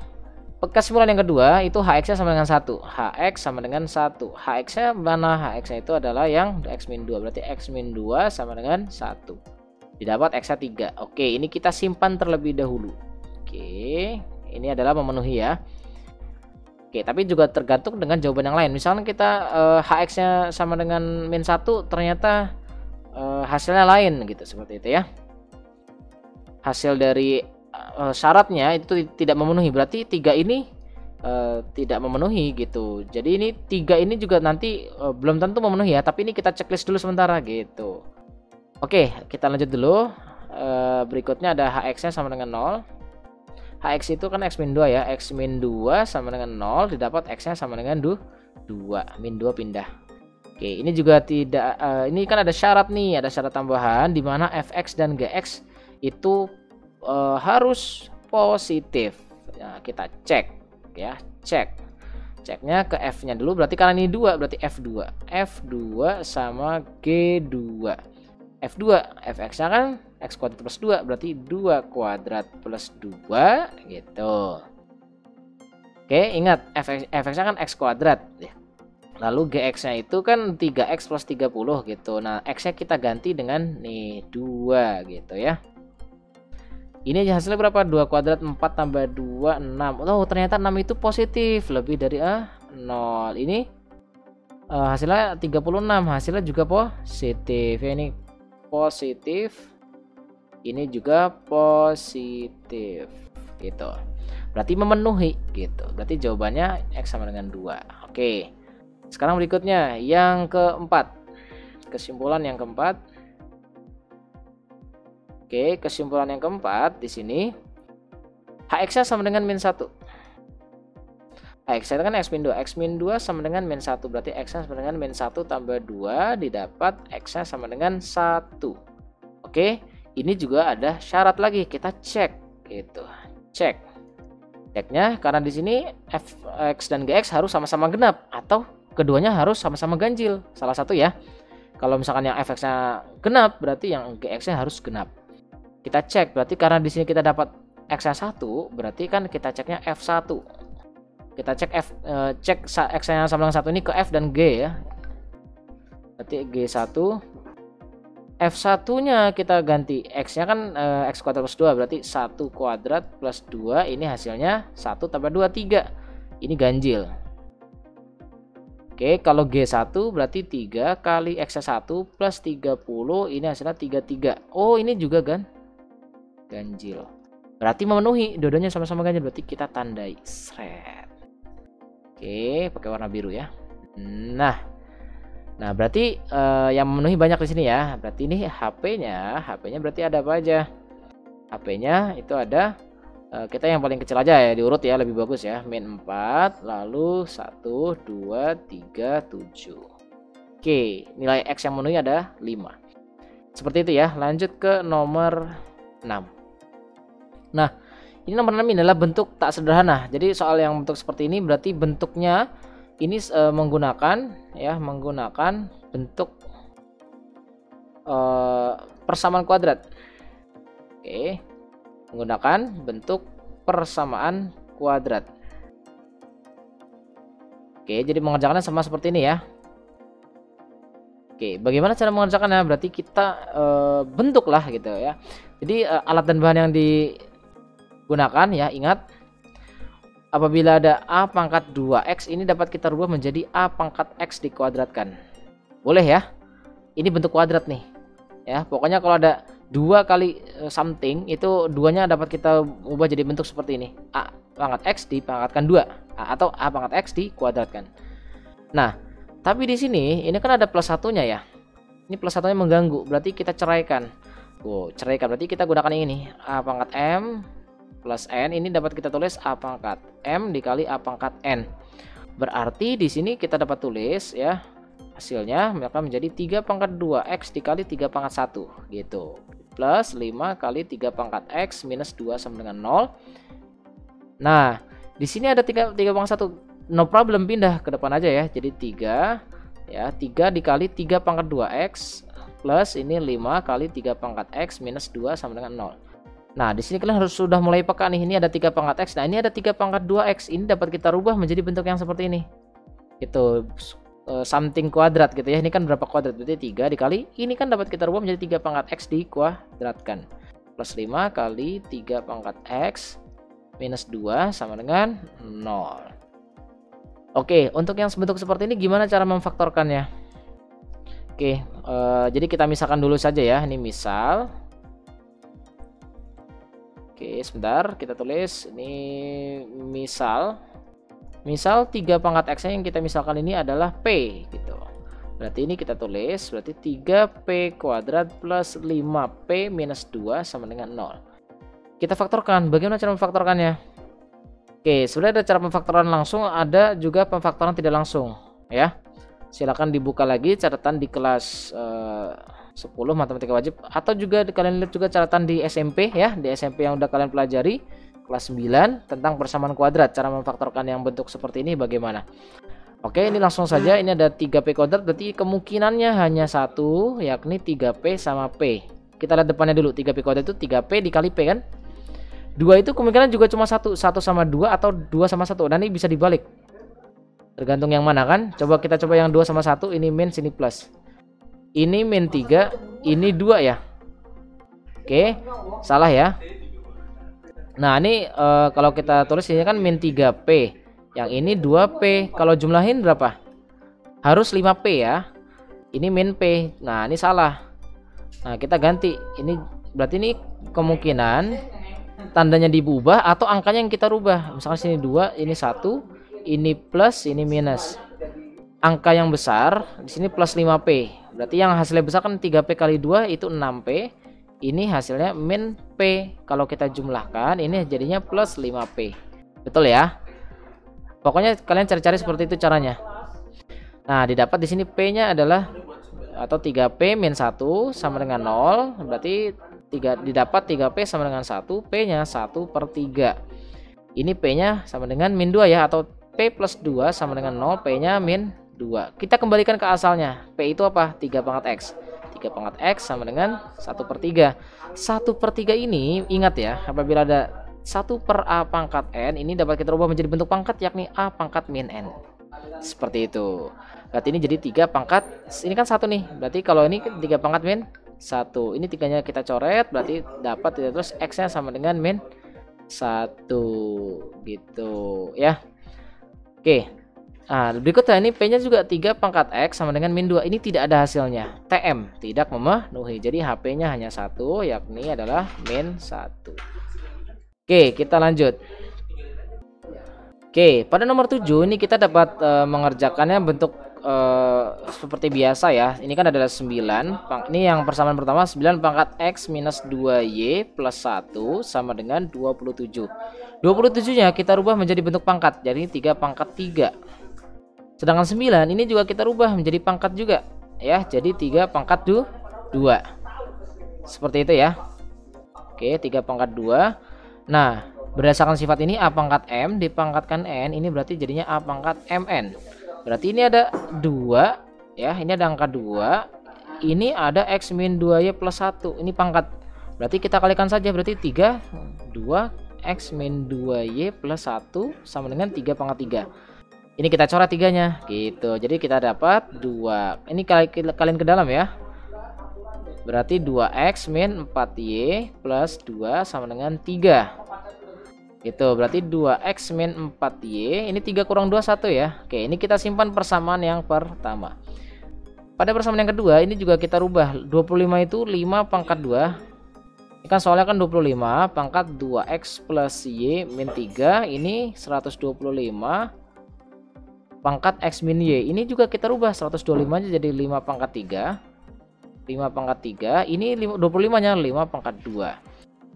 Kesimpulan yang kedua itu hx-nya sama dengan 1. Hx sama dengan 1. Hx-nya mana? Hx-nya itu adalah yang x min 2. Berarti x min 2 sama dengan 1. Didapat x-nya 3. Oke, ini kita simpan terlebih dahulu. Oke, ini adalah memenuhi ya. Oke, tapi juga tergantung dengan jawaban yang lain. Misalnya kita hx-nya sama dengan min 1, ternyata hasilnya lain gitu, seperti itu ya. Hasil dari syaratnya itu tidak memenuhi, berarti 3 ini tidak memenuhi gitu. Jadi ini 3 ini juga nanti belum tentu memenuhi ya, tapi ini kita checklist dulu sementara gitu. Oke, kita lanjut dulu. Berikutnya ada hx nya sama dengan 0. Hx itu kan x min 2 ya, x min 2 sama dengan 0, didapat x nya sama dengan 2, min 2 pindah. Oke, ini juga tidak ini kan ada syarat nih, ada syarat tambahan di mana fx dan gx itu harus positif ya, kita cek ya, ceknya ke f nya dulu, berarti karena ini 2 berarti f2 sama g2. F2 fx nya kan x kuadrat plus 2 berarti 2 kuadrat plus 2 gitu. Oke, ingat fx nya kan x kuadrat ya. Lalu gx nya itu kan 3x plus 30 gitu. Nah, x nya kita ganti dengan nih 2 gitu ya. Ini hasilnya berapa? 2 kuadrat 4 tambah 2 6. Oh, ternyata 6 itu positif, lebih dari 0. Ini hasilnya 36, hasilnya juga positif. Ya, ini positif. Ini juga positif. Gitu. Berarti memenuhi gitu. Berarti jawabannya x sama dengan 2. Oke. Sekarang berikutnya yang keempat. Kesimpulan yang keempat. Oke, kesimpulan yang keempat di sini HX-nya sama dengan min 1. HX-nya kan X min 2. X min 2 sama dengan min 1. Berarti X-nya sama dengan min 1 tambah 2 didapat X-nya sama dengan 1. Oke, ini juga ada syarat lagi. Kita cek gitu. Cek. Ceknya karena di sini Fx dan Gx harus sama-sama genap atau keduanya harus sama-sama ganjil. Salah satu ya. Kalau misalkan yang Fx-nya genap berarti yang Gx-nya harus genap. Kita cek berarti karena di sini kita dapat X-nya 1, berarti kan kita ceknya F1. Kita cek cek X-nya sama dengan 1 ini ke F dan G ya. Berarti G1. F1-nya kita ganti X-nya kan X kuadrat plus 2, berarti 1 kuadrat plus 2, ini hasilnya 1 tambah 2, 3. Ini ganjil. Oke, kalau G1 berarti 3 kali X-nya 1 plus 30, ini hasilnya 33. Oh, ini juga kan ganjil. Berarti memenuhi, dua-duanya sama-sama ganjil, berarti kita tandai. Sret. Oke, pakai warna biru ya. Nah, berarti yang memenuhi banyak di sini ya. Berarti ini HP-nya berarti ada apa aja? HP-nya itu ada kita yang paling kecil aja ya, diurut ya, lebih bagus ya. Min 4, lalu 1, 2, 3, 7. Oke, nilai X yang memenuhi ada 5. Seperti itu ya. Lanjut ke nomor 6. Nah, ini nomor 6 ini adalah bentuk tak sederhana. Jadi soal yang bentuk seperti ini berarti bentuknya ini menggunakan bentuk persamaan kuadrat. Oke, menggunakan bentuk persamaan kuadrat. Oke, jadi mengerjakannya sama seperti ini ya. Oke, bagaimana cara mengerjakannya? Berarti kita bentuk lah gitu ya. Jadi alat dan bahan yang digunakan ya, ingat apabila ada A pangkat 2X ini dapat kita rubah menjadi A pangkat X dikuadratkan. Boleh ya. Ini bentuk kuadrat nih. Ya, pokoknya kalau ada 2 kali something itu duanya dapat kita ubah jadi bentuk seperti ini. A pangkat X dipangkatkan 2 atau A pangkat X dikuadratkan. Nah, tapi di sini ini kan ada plus satunya ya. Ini plus satunya mengganggu, berarti kita ceraikan. Oh, ceraikan berarti kita gunakan ini A pangkat M plus N, ini dapat kita tulis A pangkat M dikali A pangkat N. Berarti di sini kita dapat tulis ya, hasilnya maka menjadi 3 pangkat 2X dikali 3 pangkat 1 gitu. Plus 5 kali 3 pangkat X minus 2 sama dengan 0. Nah, di sini ada 3 pangkat 1. No problem, pindah ke depan aja ya. Jadi 3 ya, 3 dikali 3 pangkat 2X plus ini 5 kali 3 pangkat X minus 2 sama dengan 0. Nah, di sini kalian harus sudah mulai peka nih. Ini ada 3 pangkat X. Nah, ini ada 3 pangkat 2X. Ini dapat kita rubah menjadi bentuk yang seperti ini. Itu something kuadrat gitu ya. Ini kan berapa kuadrat? Berarti 3 dikali. Ini kan dapat kita rubah menjadi 3 pangkat X dikuadratkan. Plus 5 kali 3 pangkat X minus 2 sama dengan 0. Oke, untuk yang bentuk seperti ini gimana cara memfaktorkannya? Oke, jadi kita misalkan dulu saja ya. Ini misal. Oke, sebentar kita tulis ini misal 3 pangkat X yang kita misalkan ini adalah P gitu. Berarti ini kita tulis berarti 3P kuadrat plus 5P minus 2 sama dengan 0. Kita faktorkan. Bagaimana cara memfaktorkannya? Oke, sebenarnya ada cara pemfaktoran langsung, ada juga pemfaktoran tidak langsung ya. Silakan dibuka lagi catatan di kelas 10 matematika wajib, atau juga kalian lihat juga catatan di SMP ya, di SMP yang udah kalian pelajari kelas 9 tentang persamaan kuadrat, cara memfaktorkan yang bentuk seperti ini bagaimana. Oke, ini langsung saja. Ini ada 3P kuadrat, berarti kemungkinannya hanya satu, yakni 3P sama P. Kita lihat depannya dulu. 3P kuadrat itu 3P dikali P kan. 2 itu kemungkinan juga cuma 1 sama 2 atau 2 sama 1. Dan ini bisa dibalik, tergantung yang mana kan. Coba kita coba yang 2 sama 1, ini min sini plus. Ini min 3, ini 2 ya. Oke, salah ya. Nah, ini kalau kita tulis ini kan min 3P. Yang ini 2P. Kalau jumlahin berapa? Harus 5P ya. Ini min P. Nah, ini salah. Nah, kita ganti. Ini berarti ini kemungkinan tandanya diubah atau angkanya yang kita rubah. Misalkan sini 2, ini 1, ini plus, ini minus. Angka yang besar di sini plus 5P. Berarti yang hasilnya besar kan 3P kali 2 itu 6P. ini hasilnya min P. Kalau kita jumlahkan ini jadinya plus 5P. Betul ya? Pokoknya kalian cari-cari seperti itu caranya. Nah, didapat di sini P-nya adalah atau 3P min 1 sama dengan 0. Berarti didapat 3P sama dengan 1, P-nya 1/3. Ini P-nya sama dengan min 2 ya, atau P plus 2 sama dengan 0, P-nya min 2. Kita kembalikan ke asalnya. P itu apa? 3 pangkat X. 3 pangkat X sama dengan 1/3. 1/3 ini ingat ya, apabila ada 1 per A pangkat N, ini dapat kita rubah menjadi bentuk pangkat, yakni A pangkat min N. Seperti itu. Berarti ini jadi 3 pangkat, ini kan 1 nih. Berarti kalau ini 3 pangkat min 1. Ini 3-nya kita coret, berarti dapat terus X-nya sama dengan min 1 gitu ya. Oke. Nah, berikutnya ini P-nya juga 3 pangkat X sama dengan min 2. Ini tidak ada hasilnya. TM tidak memenuhi. Jadi HP-nya hanya 1, yakni adalah min 1. Oke, kita lanjut. Oke, pada nomor 7 ini kita dapat mengerjakannya bentuk seperti biasa ya. Ini kan adalah 9. Ini yang persamaan pertama, 9 pangkat X minus 2Y plus 1 sama dengan 27. 27-nya kita rubah menjadi bentuk pangkat. Jadi 3 pangkat 3. Sedangkan 9 ini juga kita rubah menjadi pangkat juga ya. Jadi 3 pangkat 2. Seperti itu ya. Oke, 3 pangkat 2. Nah, berdasarkan sifat ini A pangkat M dipangkatkan N, ini berarti jadinya A pangkat MN. Berarti ini ada 2 ya, ini ada angka 2. Ini ada X min 2Y plus 1. Ini pangkat. Berarti kita kalikan saja, berarti 3 2 X min 2Y plus 1 sama dengan 3 pangkat 3. Ini kita coret 3-nya gitu. Jadi kita dapat 2. Ini kalian ke dalam ya. Berarti 2X min 4Y plus 2 sama dengan 3. Gitu, berarti 2X min 4Y. Ini 3 kurang 2, 1 ya. Oke, ini kita simpan persamaan yang pertama. Pada persamaan yang kedua, ini juga kita rubah. 25 itu 5 pangkat 2. Ini kan soalnya kan 25 pangkat 2X plus Y min 3. Ini 125 pangkat X min Y. Ini juga kita rubah 125 aja jadi 5 pangkat 3. 5 pangkat 3. Ini 25-nya 5 pangkat 2.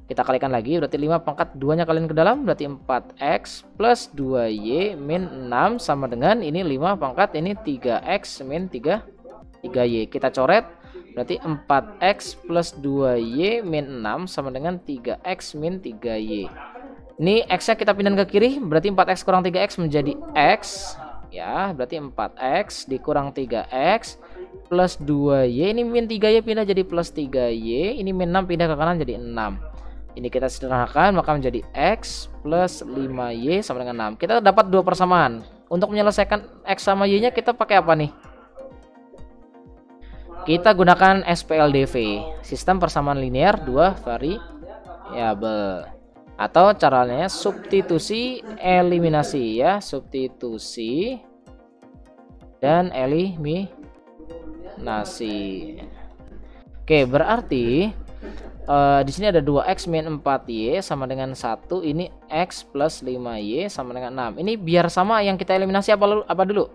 Kita kalikan lagi, berarti 5 pangkat 2-nya kalian ke dalam, berarti 4X plus 2Y min 6 sama dengan ini 5 pangkat, ini 3X min 3Y. Kita coret, berarti 4X plus 2Y min 6 sama dengan 3X min 3Y. Ini X-nya kita pindahin ke kiri, berarti 4X kurang 3X menjadi X. Ya, berarti 4X dikurang 3X plus 2Y. Ini min 3Y pindah jadi plus 3Y. Ini min 6 pindah ke kanan jadi 6. Ini kita sederhanakan, maka menjadi X plus 5Y sama dengan 6. Kita dapat 2 persamaan. Untuk menyelesaikan X sama Y-nya kita pakai apa nih? Kita gunakan SPLDV, sistem persamaan linear 2 variabel. Atau caranya substitusi eliminasi ya, substitusi dan eliminasi. Oke, berarti di sini ada 2X min 4Y sama dengan 1. Ini X plus 5Y sama dengan 6. Ini biar sama yang kita eliminasi apa dulu?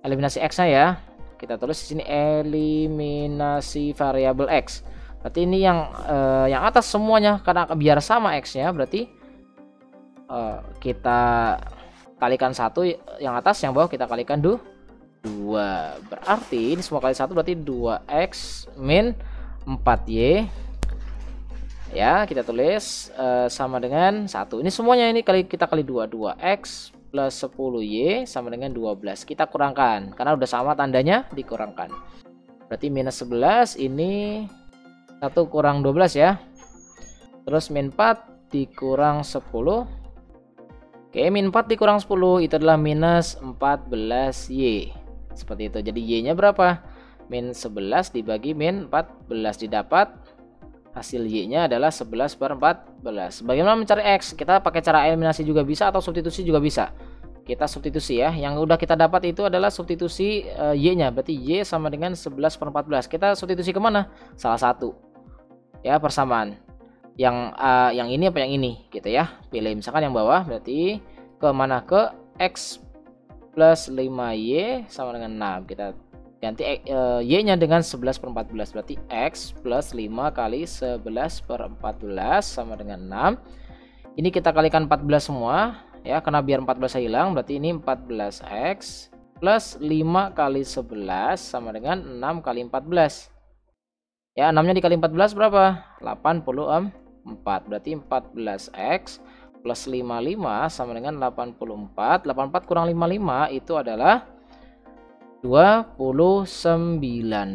Eliminasi X-nya ya. Kita tulis di sini eliminasi variabel X. Berarti ini yang atas semuanya, karena biar sama X-nya berarti kita kalikan 1 yang atas, yang bawah kita kalikan 2. Berarti ini semua kali 1 berarti 2X min 4Y. Ya, kita tulis sama dengan 1. Ini semuanya ini kita kali 2. 2X plus 10Y sama dengan 12. Kita kurangkan karena udah sama tandanya, dikurangkan. Berarti minus 11, ini 1 kurang 12 ya. Terus min 4 dikurang 10. Oke, min 4 dikurang 10 itu adalah minus 14Y. Seperti itu. Jadi Y-nya berapa? Min 11 dibagi min 14, didapat hasil Y-nya adalah 11/14. Bagaimana mencari X? Kita pakai cara eliminasi juga bisa atau substitusi juga bisa. Kita substitusi ya. Yang udah kita dapat itu adalah substitusi Y-nya. Berarti Y sama dengan 11/14. Kita substitusi kemana? Salah satu. Ya, persamaan. Yang ini apa yang ini gitu ya. Pilih misalkan yang bawah, berarti ke mana? Ke X plus 5Y sama dengan 6. Kita Ganti y-nya dengan 11 per 14. Berarti x plus 5 kali 11 per 14 sama dengan 6. Ini kita kalikan 14 semua ya, karena biar 14 hilang. Berarti ini 14x plus 5 kali 11 sama dengan 6 kali 14. Ya, 6-nya dikali 14 berapa? 84. Berarti 14x plus 55 sama dengan 84. 84 kurang 55 itu adalah 29.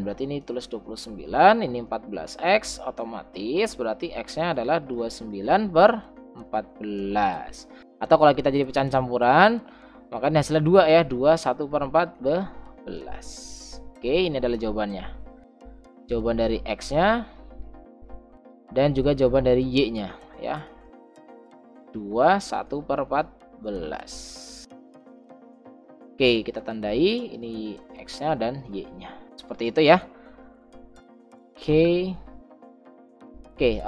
Berarti ini tulis 29, ini 14x, otomatis berarti x-nya adalah 29 per 14. Atau kalau kita jadi pecahan campuran, maka ini hasilnya 2 ya, 2 1 per 14. Oke, ini adalah jawabannya. Jawaban dari x-nya dan juga jawaban dari y-nya ya. 2 1 per 14. Oke, kita tandai ini x-nya dan y-nya. Seperti itu ya. Oke. Oke,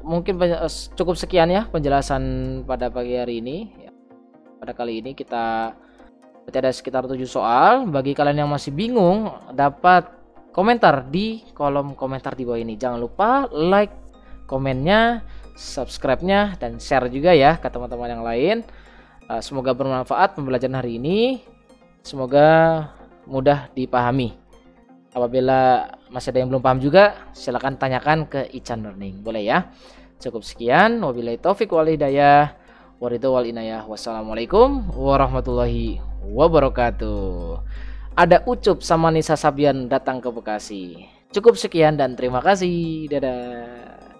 mungkin cukup sekian ya penjelasan pada pagi hari ini. Pada kali ini kita berarti ada sekitar 7 soal. Bagi kalian yang masih bingung, dapat komentar di kolom komentar di bawah ini. Jangan lupa like komennya, subscribe-nya, dan share juga ya ke teman-teman yang lain. Semoga bermanfaat pembelajaran hari ini. Semoga mudah dipahami. Apabila masih ada yang belum paham juga, silakan tanyakan ke Ican Learning. Boleh ya. Cukup sekian. Wabillahi taufik wal hidayah. Waridho wal inayah. Wassalamualaikum warahmatullahi wabarakatuh. Ada Ucup sama Nisa Sabian datang ke Bekasi. Cukup sekian dan terima kasih. Dadah.